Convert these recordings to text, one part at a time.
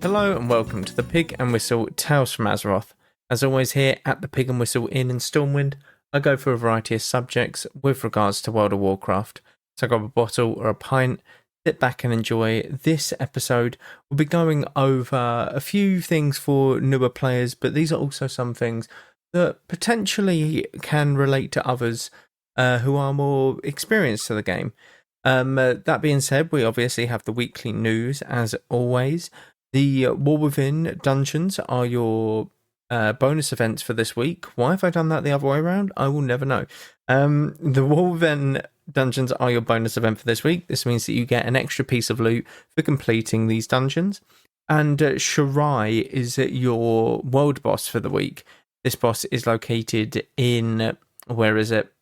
Hello and welcome to the Pig and Whistle Tales from Azeroth. As always here at the Pig and Whistle Inn in Stormwind, I go for a variety of subjects with regards to World of Warcraft. So grab a bottle or a pint, sit back and enjoy. This episode we'll be going over a few things for newer players, but these are also some things that potentially can relate to others who are more experienced to the game. That being said, we obviously have the weekly news as always. The War Within dungeons are your bonus events for this week. Why have I done that the other way around? I will never know. The War Within dungeons are your bonus event for this week. This means that you get an extra piece of loot for completing these dungeons. And Shirai is your world boss for the week. This boss is located in... where is it?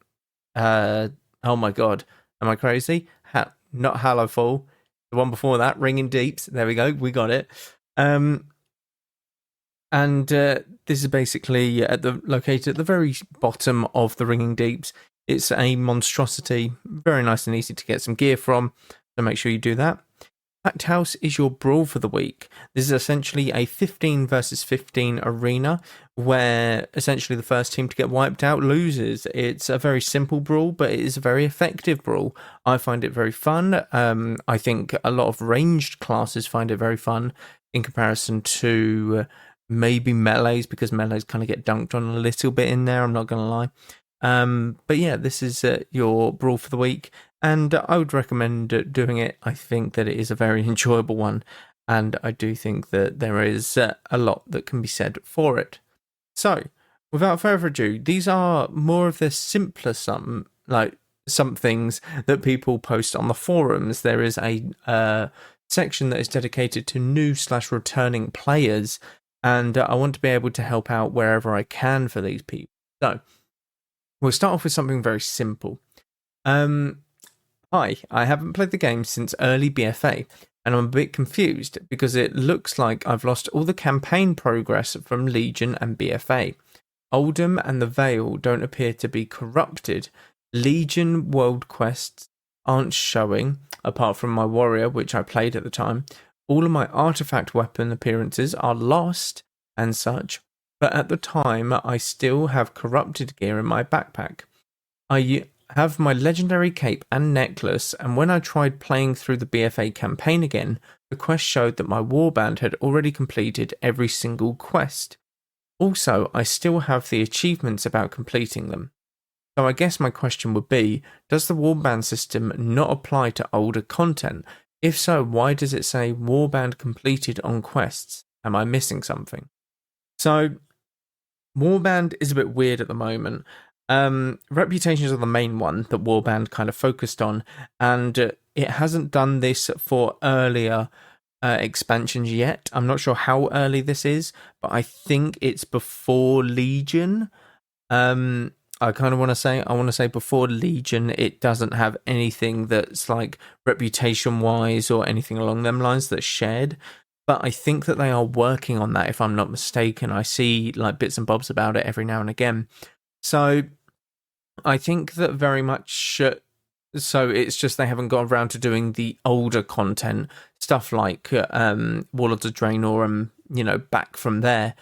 Oh my god. Am I crazy? Not Hallowfall. The one before that, Ringing Deeps. There we go. We got it. And this is basically located at the very bottom of the Ringing Deeps. It's a monstrosity. Very nice and easy to get some gear from. So make sure you do that. Pact House is your brawl for the week. This is essentially a 15 versus 15 arena where essentially the first team to get wiped out loses. It's a very simple brawl, but it is a very effective brawl. I find it very fun. I think a lot of ranged classes find it very fun in comparison to maybe melees, because melees kind of get dunked on a little bit in there, I'm not going to lie. But yeah, this is your brawl for the week. And I would recommend doing it. I think that it is a very enjoyable one. And I do think that there is a lot that can be said for it. So, without further ado, these are more of the simpler some things that people post on the forums. There is a section that is dedicated to new/returning players. And I want to be able to help out wherever I can for these people. So, we'll start off with something very simple. Hi, I haven't played the game since early BFA, and I'm a bit confused because it looks like I've lost all the campaign progress from Legion and BFA. Oldham and the Vale don't appear to be corrupted. Legion world quests aren't showing, apart from my warrior, which I played at the time. All of my artifact weapon appearances are lost and such, but at the time I still have corrupted gear in my backpack. I have my legendary cape and necklace, and when I tried playing through the BFA campaign again, the quest showed that my warband had already completed every single quest. Also, I still have the achievements about completing them. So I guess my question would be, does the warband system not apply to older content? If so, why does it say warband completed on quests? Am I missing something? So, warband is a bit weird at the moment. Reputations are the main one that Warband kind of focused on, and it hasn't done this for earlier expansions yet. I'm not sure how early this is, but I think it's before Legion. I kind of want to say before Legion, it doesn't have anything that's like reputation wise or anything along them lines that's shared. But I think that they are working on that, if I'm not mistaken. I see like bits and bobs about it every now and again. So I think that very much so it's just they haven't got around to doing the older content, stuff like Warlords of Draenor and, back from there.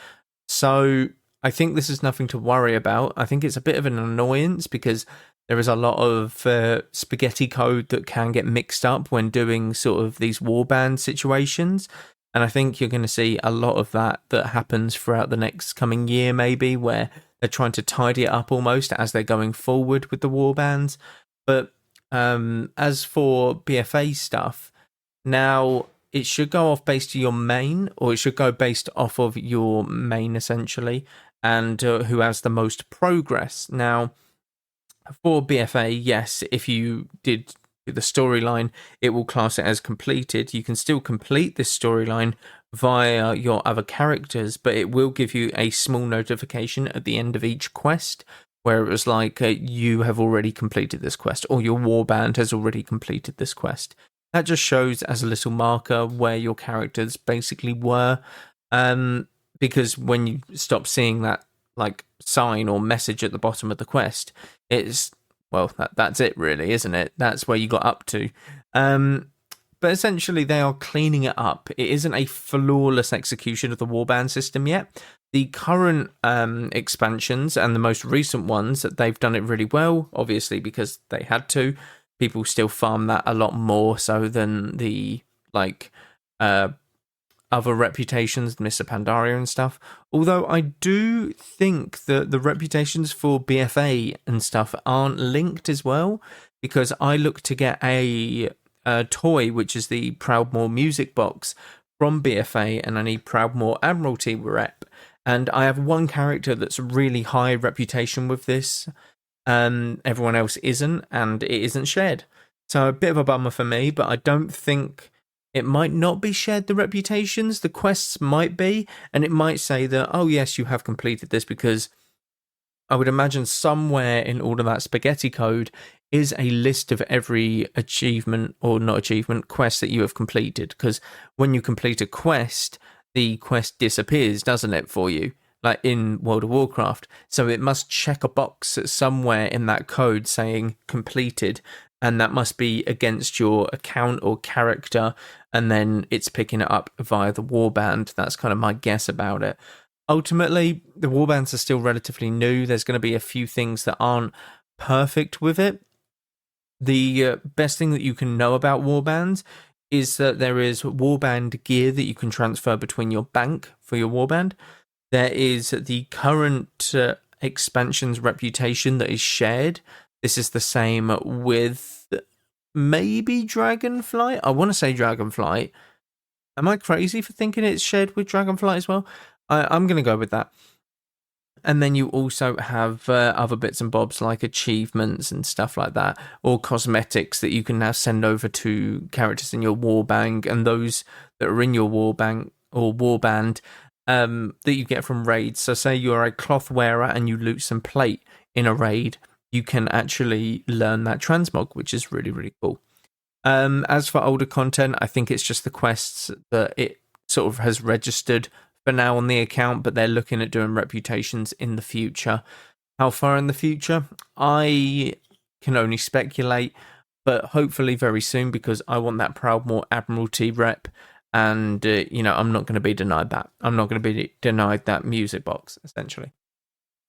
So I think this is nothing to worry about. I think it's a bit of an annoyance because there is a lot of spaghetti code that can get mixed up when doing sort of these warband situations. And I think you're going to see a lot of that happens throughout the next coming year, maybe, where they're trying to tidy it up almost as they're going forward with the warbands. But as for BFA stuff, now it should go off based to your main, or it should go based off of your main essentially, and who has the most progress. Now, for BFA, yes, if you did the storyline, it will class it as completed. You can still complete this storyline via your other characters, but it will give you a small notification at the end of each quest where it was like you have already completed this quest, or your warband has already completed this quest. That just shows as a little marker where your characters basically were, because when you stop seeing that like sign or message at the bottom of the quest, it's, well, that's it really, isn't it? That's where you got up to. but essentially they are cleaning it up. It isn't a flawless execution of the Warband system yet. The current expansions and the most recent ones, they've done it really well, obviously because they had to. People still farm that a lot more so than the other reputations, Mr. Pandaria and stuff. Although I do think that the reputations for BFA and stuff aren't linked as well, because I look to get a toy, which is the Proudmoore music box from BFA, and I need Proudmoore Admiralty rep. And I have one character that's really high reputation with this. Everyone else isn't, and it isn't shared. So a bit of a bummer for me, but I don't think it might not be shared, the reputations. The quests might be, and it might say that, oh yes, you have completed this, because I would imagine somewhere in all of that spaghetti code is a list of every achievement, or not achievement, quest that you have completed. Because when you complete a quest, the quest disappears, doesn't it, for you? Like in World of Warcraft. So it must check a box somewhere in that code saying completed, and that must be against your account or character, and then it's picking it up via the Warband. That's kind of my guess about it. Ultimately, the Warbands are still relatively new. There's going to be a few things that aren't perfect with it. The best thing that you can know about Warbands is that there is Warband gear that you can transfer between your bank for your Warband. There is the current expansion's reputation that is shared. This is the same with maybe Dragonflight. I want to say Dragonflight. Am I crazy for thinking it's shared with Dragonflight as well? I'm going to go with that. And then you also have other bits and bobs like achievements and stuff like that, or cosmetics that you can now send over to characters in your warband, and those that are in your warband or warband that you get from raids. So say you're a cloth wearer and you loot some plate in a raid, you can actually learn that transmog, which is really, really cool. As for older content, I think it's just the quests that it sort of has registered for now on the account, but they're looking at doing reputations in the future. How far in the future? I can only speculate, but hopefully very soon, because I want that Proudmoore Admiralty rep, and I'm not going to be denied that. I'm not going to be denied that music box, essentially.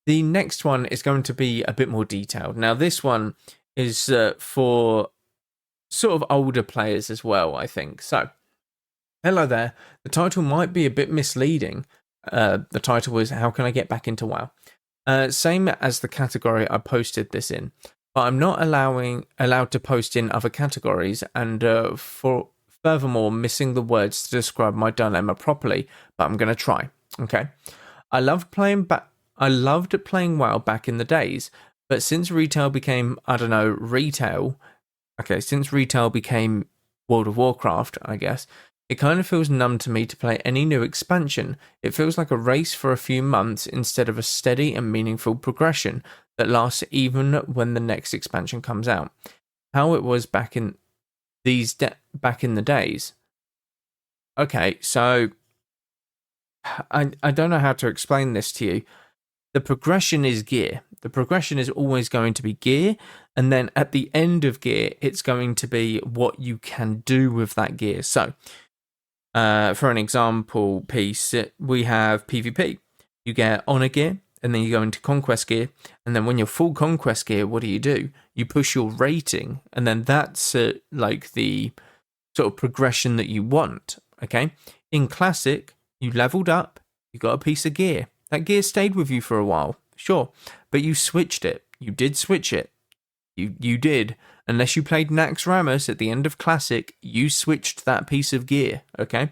The next one is going to be a bit more detailed. Now, this one is for sort of older players as well, I think. So, hello there. The title might be a bit misleading. The title is How Can I Get Back into WoW? Same as the category I posted this in, but I'm not allowed to post in other categories, and furthermore missing the words to describe my dilemma properly, but I'm going to try. Okay. I loved playing WoW back in the days, but since retail became, since retail became World of Warcraft, I guess, it kind of feels numb to me to play any new expansion. It feels like a race for a few months instead of a steady and meaningful progression that lasts even when the next expansion comes out. How it was back in the days. Okay, so I don't know how to explain this to you. The progression is gear. The progression is always going to be gear, and then at the end of gear, it's going to be what you can do with that gear. So, for an example piece, we have PvP. You get honor gear, and then you go into conquest gear, and then when you're full conquest gear, what do? You push your rating, and then that's like the sort of progression that you want. Okay, in classic, you leveled up, you got a piece of gear. That gear stayed with you for a while, sure, but you switched it. You did switch it. You did. Unless you played Naxxramas at the end of Classic, you switched that piece of gear, okay?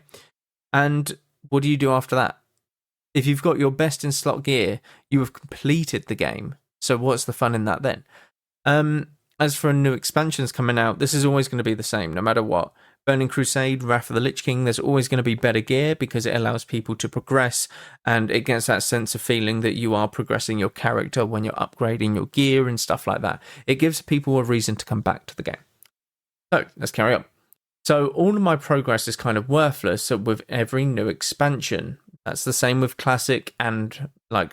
And what do you do after that? If you've got your best in slot gear, you have completed the game. So what's the fun in that then? As for new expansions coming out, this is always going to be the same, no matter what. Burning Crusade, Wrath of the Lich King, there's always going to be better gear because it allows people to progress, and it gets that sense of feeling that you are progressing your character when you're upgrading your gear and stuff like that. It gives people a reason to come back to the game. So, let's carry on. So, all of my progress is kind of worthless with every new expansion. That's the same with Classic and,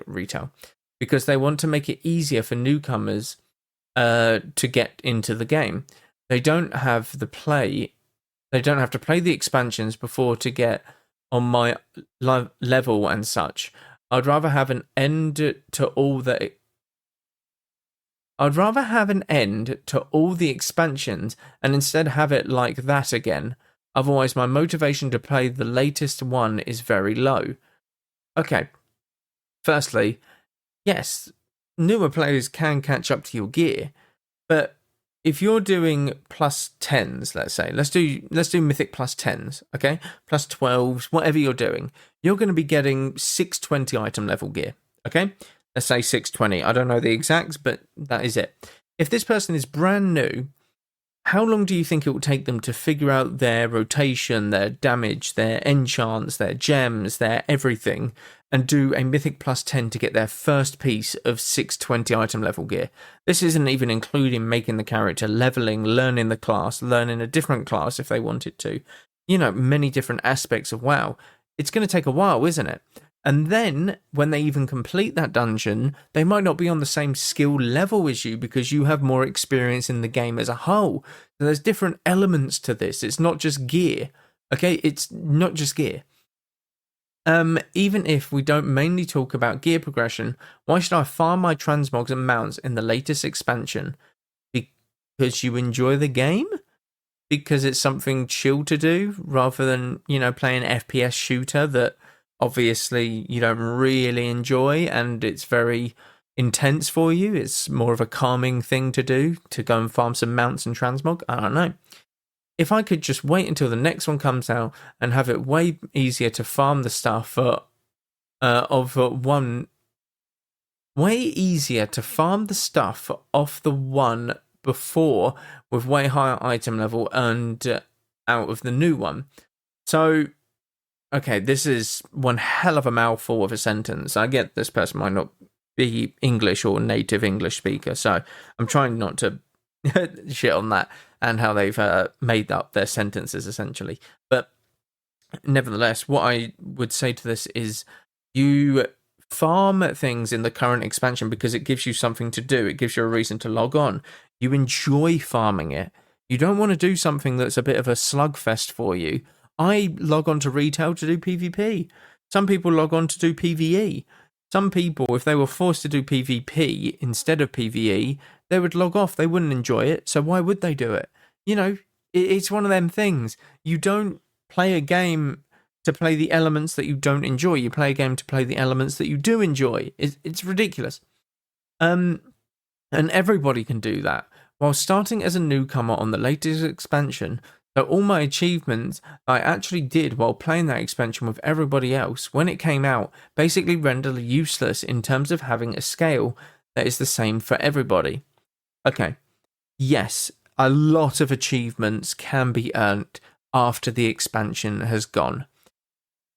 retail. Because they want to make it easier for newcomers to get into the game. They don't have the play they don't have to play the expansions before to get on my level and such. I'd rather have an end to all the expansions and instead have it like that again. Otherwise, my motivation to play the latest one is very low. Okay. Firstly, yes, newer players can catch up to your gear, but if you're doing plus 10s, let's say, let's do mythic plus 10s, okay? Plus 12s, whatever you're doing, you're going to be getting 620 item level gear, okay? Let's say 620. I don't know the exacts, but that is it. If this person is brand new, how long do you think it will take them to figure out their rotation, their damage, their enchants, their gems, their everything, and do a mythic plus 10 to get their first piece of 620 item level gear? This isn't even including making the character, leveling, learning the class, learning a different class if they wanted to. You know, many different aspects of WoW. It's going to take a while, isn't it? And then, when they even complete that dungeon, they might not be on the same skill level as you because you have more experience in the game as a whole. So there's different elements to this. It's not just gear. Okay, it's not just gear. Even if we don't mainly talk about gear progression, why should I farm my transmogs and mounts in the latest expansion? Because you enjoy the game? Because it's something chill to do rather than, you know, playing an FPS shooter that obviously you don't really enjoy and it's very intense for you. It's more of a calming thing to do, to go and farm some mounts and transmog. I don't know. If I could just wait until the next one comes out and have it way easier to farm the stuff way easier to farm the stuff off the one before with way higher item level and out of the new one. So, okay, this is one hell of a mouthful of a sentence. I get this person might not be English or native English speaker, so I'm trying not to shit on that and how they've made up their sentences, essentially. But nevertheless, what I would say to this is you farm things in the current expansion because it gives you something to do. It gives you a reason to log on. You enjoy farming it. You don't want to do something that's a bit of a slugfest for you. I log on to retail to do PvP. Some people log on to do PvE. Some people, if they were forced to do PvP instead of PvE, they would log off. They wouldn't enjoy it, so why would they do it? You know, it's one of them things. You don't play a game to play the elements that you don't enjoy. You play a game to play the elements that you do enjoy. It's ridiculous. And everybody can do that. While starting as a newcomer on the latest expansion, so all my achievements I actually did while playing that expansion with everybody else, when it came out, basically rendered useless in terms of having a scale that is the same for everybody. Okay, yes, a lot of achievements can be earned after the expansion has gone.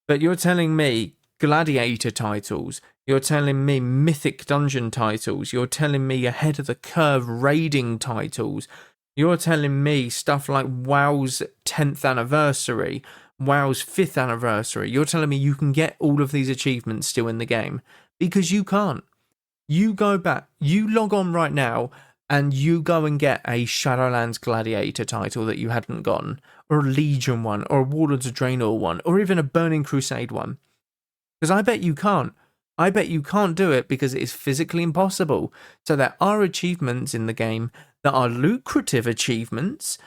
But you're telling me gladiator titles, you're telling me mythic dungeon titles, you're telling me ahead of the curve raiding titles, you're telling me stuff like WoW's 10th anniversary, WoW's 5th anniversary, you're telling me you can get all of these achievements still in the game, because you can't. You go back, you log on right now, and you go and get a Shadowlands Gladiator title that you hadn't gotten, or a Legion one, or a Warlords of Draenor one, or even a Burning Crusade one. Because I bet you can't. I bet you can't do it because it is physically impossible. So there are achievements in the game that are lucrative achievements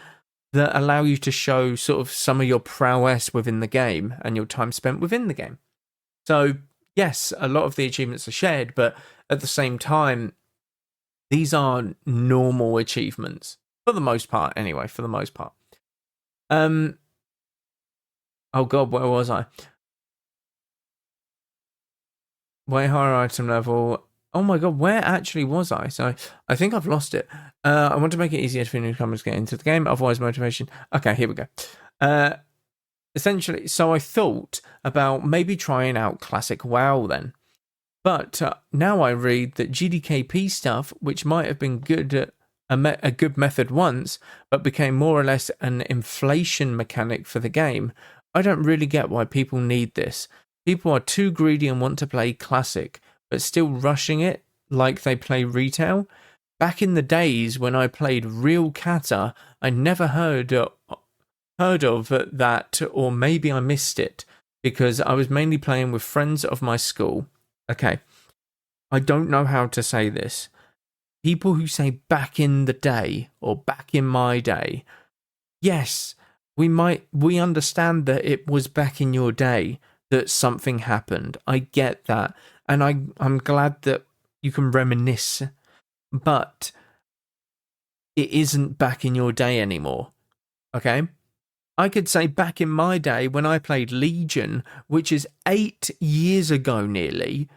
that allow you to show sort of some of your prowess within the game and your time spent within the game. So yes, a lot of the achievements are shared, but at the same time, these are normal achievements for the most part. Anyway, for the most part. Oh God, where was I? Way higher item level. Oh my God, where actually was I? So I think I've lost it. I want to make it easier for newcomers to get into the game. Otherwise, motivation. Okay, here we go. Essentially, so I thought about maybe trying out classic WoW then. But now I read that GDKP stuff, which might have been good, a good method once, but became more or less an inflation mechanic for the game. I don't really get why people need this. People are too greedy and want to play classic, but still rushing it like they play retail. Back in the days when I played real kata, I never heard heard of that, or maybe I missed it because I was mainly playing with friends of my school. Okay, I don't know how to say this. People who say back in the day or back in my day, yes, we understand that it was back in your day that something happened. I get that. And I'm glad that you can reminisce, but it isn't back in your day anymore. Okay? I could say back in my day when I played Legion, which is 8 years ago nearly,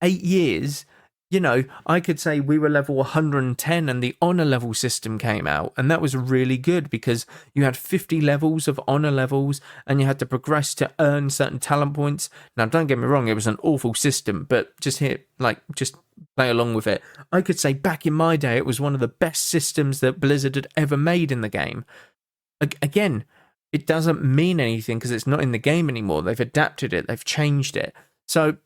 8 years, you know, I could say we were level 110 and the honor level system came out. And that was really good because you had 50 levels of honor levels and you had to progress to earn certain talent points. Now, don't get me wrong, it was an awful system, but just play along with it. I could say back in my day, it was one of the best systems that Blizzard had ever made in the game. Again, it doesn't mean anything because it's not in the game anymore. They've adapted it, they've changed it. So,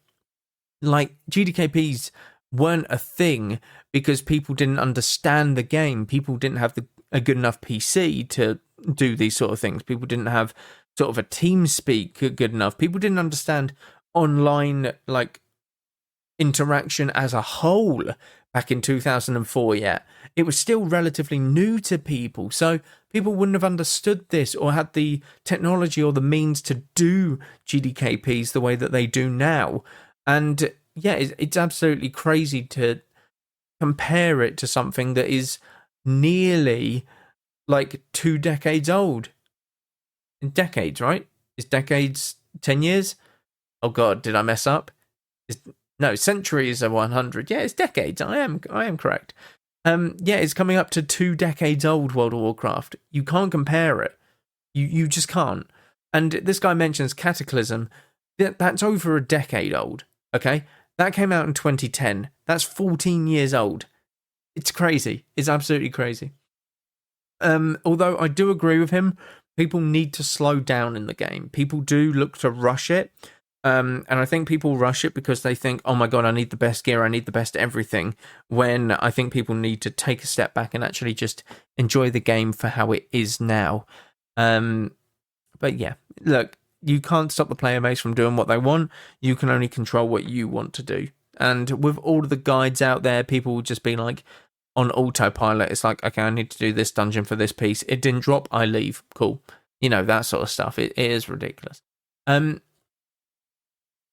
like, GDKPs weren't a thing because people didn't understand the game. People didn't have a good enough PC to do these sort of things. People didn't have sort of a team speak good enough. People didn't understand online, like, interaction as a whole back in 2004 yet. It was still relatively new to people, so people wouldn't have understood this or had the technology or the means to do GDKPs the way that they do now. And yeah, it's absolutely crazy to compare it to something that is nearly like 2 decades old. In decades, right? Is decades 10 years? Oh God, did I mess up? No, centuries are 100. Yeah, it's decades. I am correct. Yeah, it's coming up to 2 decades old, World of Warcraft. You can't compare it. You just can't. And this guy mentions Cataclysm. That's over a decade old, okay? That came out in 2010. That's 14 years old. It's crazy. It's absolutely crazy. Although I do agree with him, people need to slow down in the game. People do look to rush it. And I think people rush it because they think, oh my God, I need the best gear, I need the best everything. When I think people need to take a step back and actually just enjoy the game for how it is now. But yeah, look, you can't stop the player base from doing what they want. You can only control what you want to do. And with all of the guides out there, people will just be like on autopilot. It's like, okay, I need to do this dungeon for this piece. It didn't drop, I leave. Cool. You know, that sort of stuff. It is ridiculous.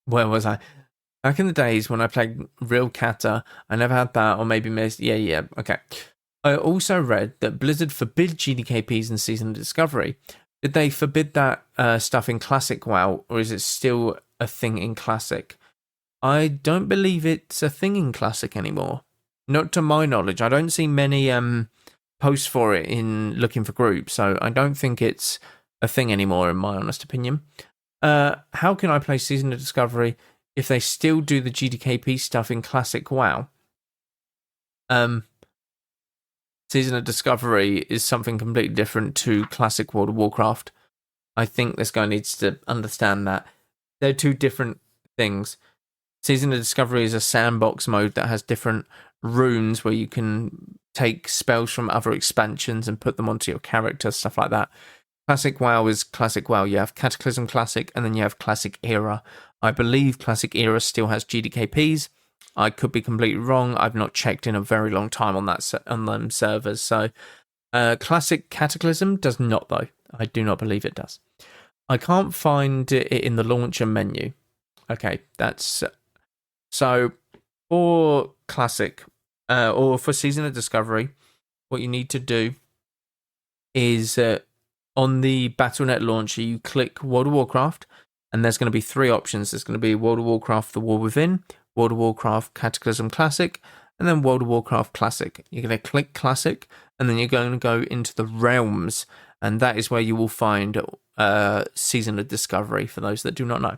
Where was I? Back in the days when I played real Kata, I never had that, or maybe missed. Yeah, okay. I also read that Blizzard forbid GDKPs in Season of Discovery. Did they forbid that stuff in Classic WoW, or is it still a thing in Classic? I don't believe it's a thing in Classic anymore. Not to my knowledge. I don't see many posts for it in looking for groups, so I don't think it's a thing anymore, in my honest opinion. How can I play Season of Discovery if they still do the GDKP stuff in Classic WoW? Season of Discovery is something completely different to Classic World of Warcraft. I think this guy needs to understand that. They're two different things. Season of Discovery is a sandbox mode that has different runes where you can take spells from other expansions and put them onto your character, stuff like that. Classic WoW is Classic WoW. You have Cataclysm Classic, and then you have Classic Era. I believe Classic Era still has GDKPs. I could be completely wrong. I've not checked in a very long time on them servers. So, Classic Cataclysm does not, though. I do not believe it does. I can't find it in the launcher menu. Okay, that's so for Classic or for Season of Discovery. What you need to do is on the Battle.net launcher, you click World of Warcraft, and there's going to be 3 options. There's going to be World of Warcraft: The War Within, World of Warcraft Cataclysm Classic, and then World of Warcraft Classic. You're going to click Classic, and then you're going to go into the Realms, and that is where you will find Season of Discovery, for those that do not know.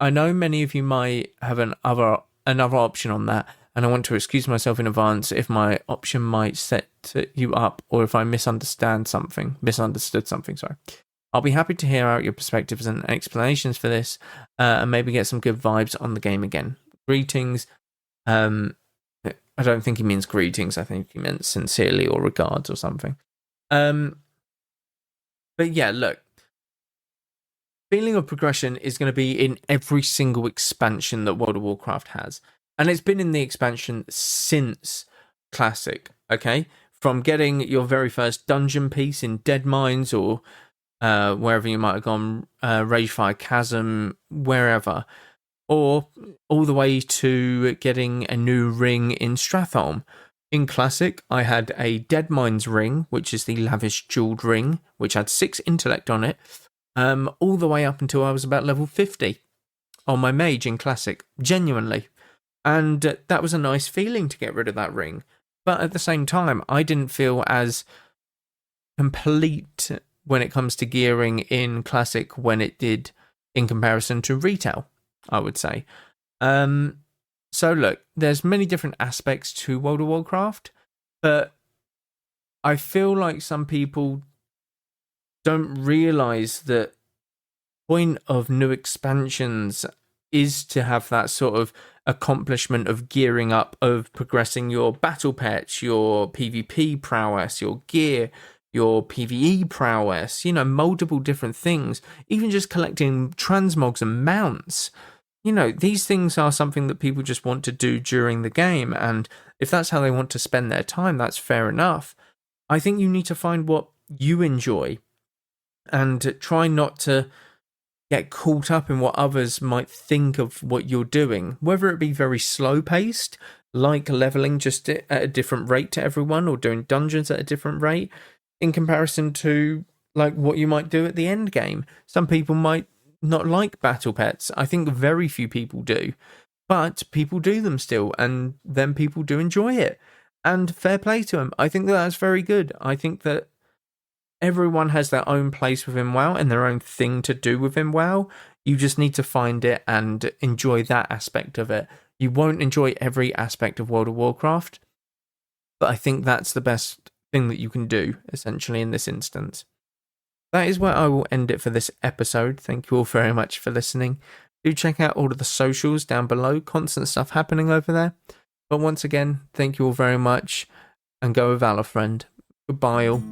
I know many of you might have another option on that, and I want to excuse myself in advance if my option might set you up, or if I misunderstood something, sorry. I'll be happy to hear out your perspectives and explanations for this, and maybe get some good vibes on the game again. Greetings. I don't think he means greetings. I think he meant sincerely or regards or something. But yeah, look, feeling of progression is going to be in every single expansion that World of Warcraft has. And it's been in the expansion since Classic, okay? From getting your very first dungeon piece in Dead Mines or wherever you might have gone, Ragefire Chasm, wherever, or all the way to getting a new ring in Stratholme. In Classic, I had a Dead Mines ring, which is the lavish jeweled ring, which had 6 intellect on it, all the way up until I was about level 50 on my mage in Classic, genuinely. And that was a nice feeling to get rid of that ring. But at the same time, I didn't feel as complete when it comes to gearing in Classic when it did in comparison to retail, I would say. So look, there's many different aspects to World of Warcraft, but I feel like some people don't realize that point of new expansions is to have that sort of accomplishment of gearing up, of progressing your battle pets, your PvP prowess, your gear, your PvE prowess, multiple different things, even just collecting transmogs and mounts. These things are something that people just want to do during the game, and if that's how they want to spend their time, that's fair enough. I think you need to find what you enjoy and try not to get caught up in what others might think of what you're doing, whether it be very slow paced, like leveling just at a different rate to everyone, or doing dungeons at a different rate in comparison to like what you might do at the end game. Some people might not like battle pets. I think very few people do, but people do them still, and then people do enjoy it, and fair play to them. I think that's very good. I think that everyone has their own place within WoW and their own thing to do within WoW. You just need to find it and enjoy that aspect of it. You won't enjoy every aspect of World of Warcraft, but I think that's the best thing that you can do, essentially, in this instance. That is where I will end it for this episode. Thank you all very much for listening. Do check out all of the socials down below. Constant stuff happening over there. But once again, thank you all very much, and go with Valor, friend. Goodbye all.